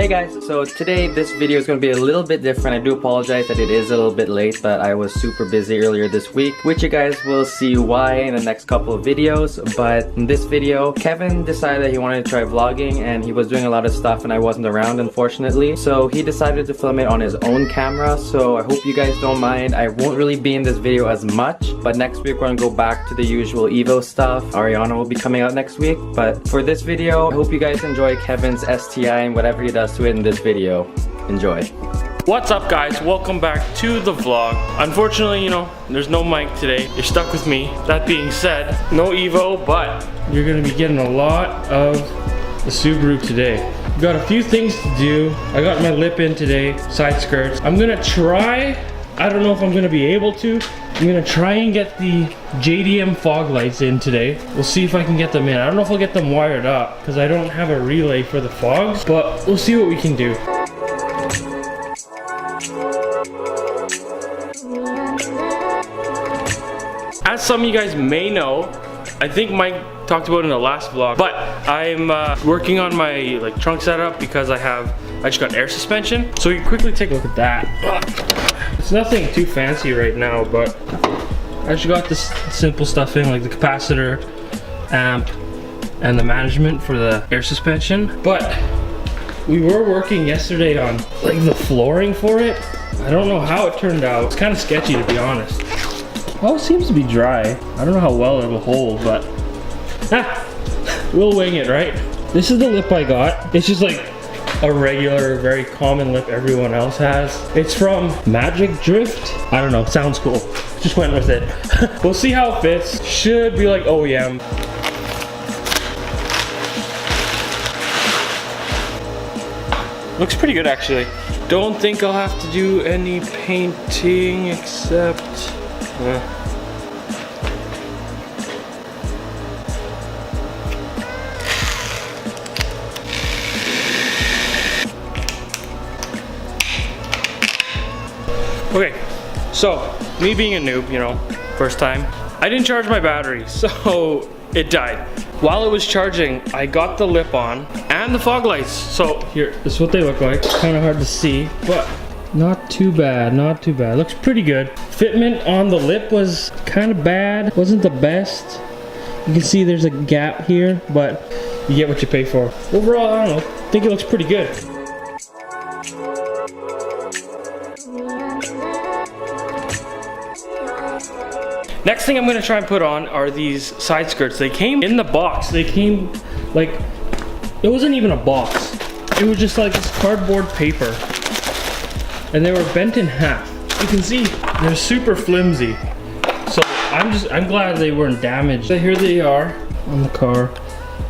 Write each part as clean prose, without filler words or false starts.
Hey guys, so today this video is going to be a little bit different. I do apologize that it is a little bit late, but I was super busy earlier this week, which you guys will see why in the next couple of videos. But in this video, Kevin decided that he wanted to try vlogging and he was doing a lot of stuff and I wasn't around, unfortunately. So he decided to film it on his own camera, so I hope you guys don't mind. I won't really be in this video as much, but next week we're going to go back to the usual Evo stuff. Ariana will be coming out next week, but for this video, I hope you guys enjoy Kevin's STI and whatever he does to it in this video. Enjoy. What's up guys, welcome back to the vlog. Unfortunately, you know, there's no mic today. You're stuck with me. That being said, no Evo, but you're gonna be getting a lot of the Subaru today. Got a few things to do. I got my lip in today, side skirts. I'm gonna try, I don't know if I'm gonna be able to, I'm gonna try and get the JDM fog lights in today. We'll see if I can get them in. I don't know if I'll get them wired up because I don't have a relay for the fogs, but we'll see what we can do. As some of you guys may know, I think Mike talked about it in the last vlog, but I'm working on my trunk setup because I just got air suspension. So you quickly take a look at that. It's nothing too fancy right now, but I just got this simple stuff in, like the capacitor, amp, and the management for the air suspension. But we were working yesterday on the flooring for it. I don't know how it turned out. It's kind of sketchy, to be honest. Well, it seems to be dry. I don't know how well it'll hold, but we'll wing it, right? This is the lip I got. It's just like a regular, very common lip everyone else has. It's from Magic Drift. I don't know, sounds cool. Just went with it. We'll see how it fits. Should be like OEM. Looks pretty good actually. Don't think I'll have to do any painting except okay, so me being a noob, you know, first time, I didn't charge my battery, so it died. While it was charging, I got the lip on and the fog lights. So here, this is what they look like. It's kind of hard to see, but not too bad, not too bad. Looks pretty good. Fitment on the lip was kind of bad. Wasn't the best. You can see there's a gap here, but you get what you pay for. Overall, I don't know, I think it looks pretty good. Next thing I'm gonna try and put on are these side skirts. They came in the box. They came it wasn't even a box. It was just like this cardboard paper. And they were bent in half. You can see they're super flimsy. So I'm glad they weren't damaged. So here they are on the car.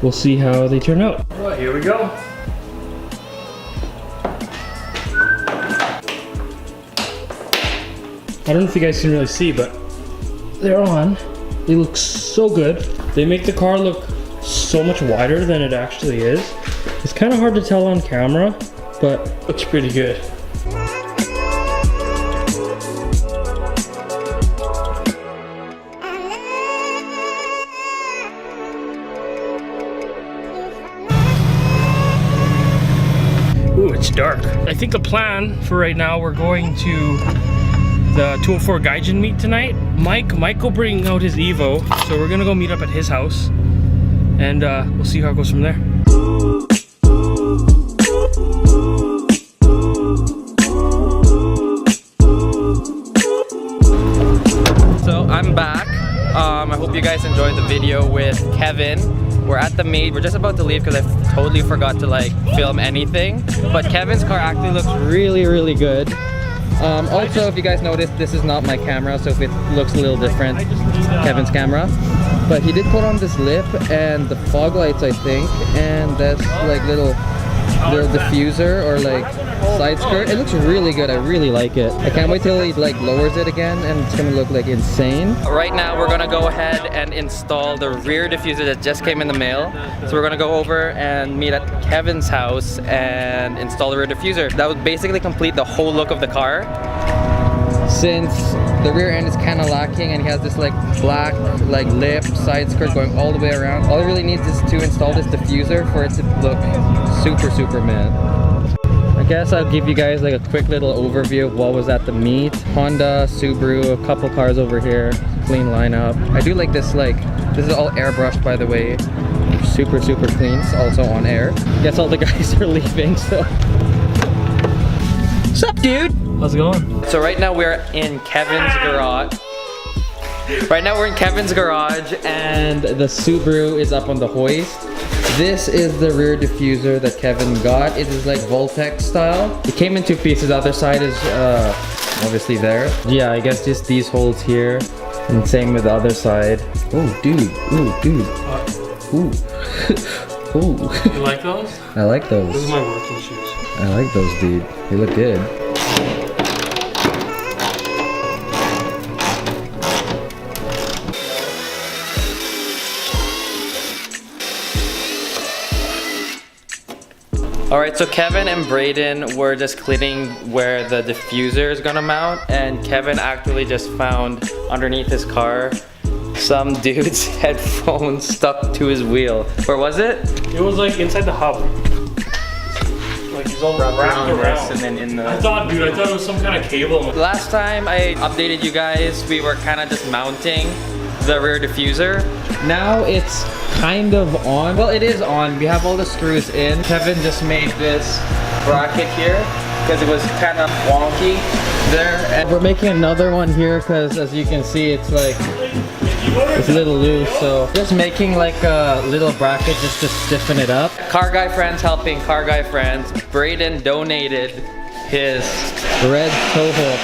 We'll see how they turn out. All right, here we go. I don't know if you guys can really see, but they're on. They look so good. They make the car look so much wider than it actually is. It's kind of hard to tell on camera, but looks pretty good. Ooh, it's dark. I think the plan for right now, we're going to the 204 Gaijin meet tonight. Mike will bring out his Evo, so we're gonna go meet up at his house, and we'll see how it goes from there. So I'm back. I hope you guys enjoyed the video with Kevin. We're at the meet. We're just about to leave because I totally forgot to film anything. But Kevin's car actually looks really, really good. Also, if you guys noticed, this is not my camera, so if it looks a little different, Kevin's camera. But he did put on this lip and the fog lights, I think, and that's little diffuser or side skirt. It looks really good. I really like it. I can't wait till he lowers it again and it's gonna look insane. Right now we're gonna go ahead and install the rear diffuser that just came in the mail. So we're gonna go over and meet at Kevin's house and install the rear diffuser. That would basically complete the whole look of the car, since the rear end is kind of lacking and he has this black lip side skirt going all the way around. All he really needs is to install this diffuser for it to look super, super matte. guess I'll give you guys like a quick little overview of what was at the meet. Honda, Subaru, a couple cars over here, clean lineup. I do like this, like, this is all airbrushed by the way. Super clean. It's also on air. Guess all the guys are leaving, so. What's up, dude? How's it going? So right now we're in Kevin's garage. Right now we're in Kevin's garage and the Subaru is up on the hoist. This is the rear diffuser that Kevin got. It is like Voltex style. It came in 2 pieces. The other side is obviously there. Yeah, I guess just these holes here. And same with the other side. Oh, dude. Ooh, dude. Ooh. Ooh. You like those? I like those. Those are my working shoes. I like those, dude. They look good. Alright, so Kevin and Braden were just cleaning where the diffuser is gonna mount, and Kevin actually just found underneath his car some dude's headphones stuck to his wheel. Where was it? It was like inside the hub. Like he's all wrapped around. And then in the... I thought it was some kind of cable. Last time I updated you guys, we were kind of just mounting the rear diffuser. Now it's kind of on. Well, it is on. We have all the screws in. Kevin just made this bracket here because it was kind of wonky there. And we're making another one here because as you can see, it's like, it's a little loose. So just making like a little bracket just to stiffen it up. Car guy friends helping car guy friends. Braden donated his red tow hook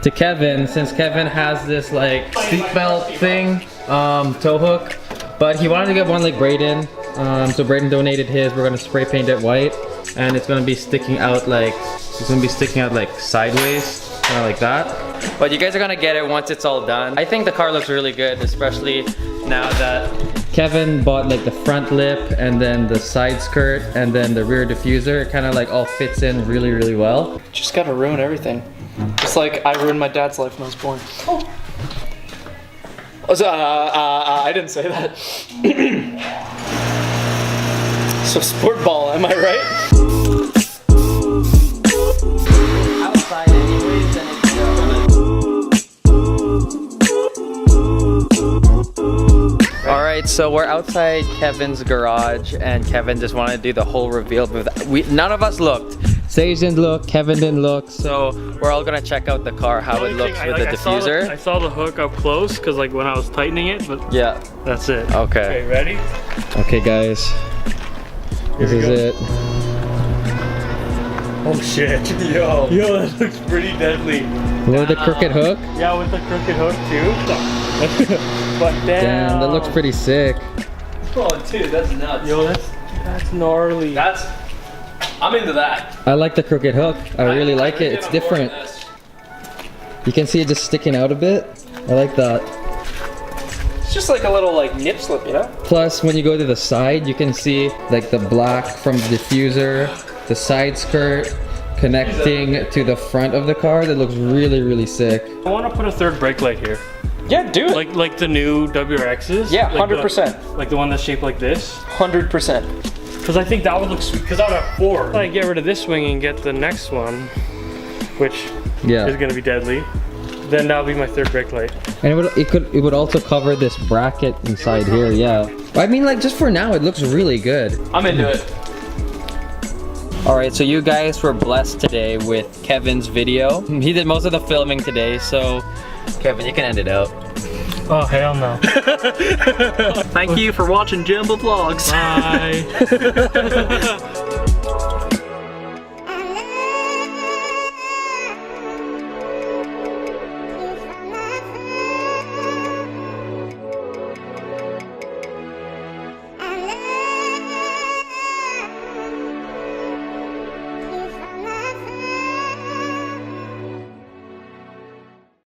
to Kevin, since Kevin has this like seatbelt thing, tow hook, but he wanted to get one like Braden, so Braden donated his. We're gonna spray paint it white, and it's gonna be sticking out like, sideways, kind of like that. But you guys are gonna get it once it's all done. I think the car looks really good, especially now that Kevin bought like the front lip and then the side skirt and then the rear diffuser. It kind of like all fits in really well. Just gotta ruin everything. Just like I ruined my dad's life when I was born. Oh. I didn't say that. So sport ball, am I right? Outside anyways, and it's Alright, so we're outside Kevin's garage and Kevin just wanted to do the whole reveal. None of us looked. Sage didn't look, Kevin didn't look, so we're all gonna check out the car, how it looks with the diffuser. I saw the hook up close because like when I was tightening it, but yeah, that's it. Okay. Okay, ready? Okay guys, this is it. Oh shit. Yo, that looks pretty deadly. With the crooked hook? Yeah, with the crooked hook too. But damn, that looks pretty sick. Oh dude, that's nuts. Yo, that's gnarly. I'm into that. I like the crooked hook. I really like it. It's different. You can see it just sticking out a bit. I like that. It's just like a little like nip slip, you know? Plus, when you go to the side, you can see like the black from the diffuser, the side skirt connecting to the front of the car. That looks really sick. I want to put a third brake light here. Yeah, do it. Like the new WRXs? Yeah, 100%. Like the one that's shaped like this? 100%. Because I think that would look sweet, because I would have 4. If I get rid of this wing and get the next one, which is going to be deadly, then that'll be my third brake light. And it would also cover this bracket inside here, yeah. I mean, like, just for now, it looks really good. I'm into it. Alright, so you guys were blessed today with Kevin's video. He did most of the filming today, so Kevin, you can end it out. Oh, hell no. Thank you for watching Jumbo Vlogs. Bye.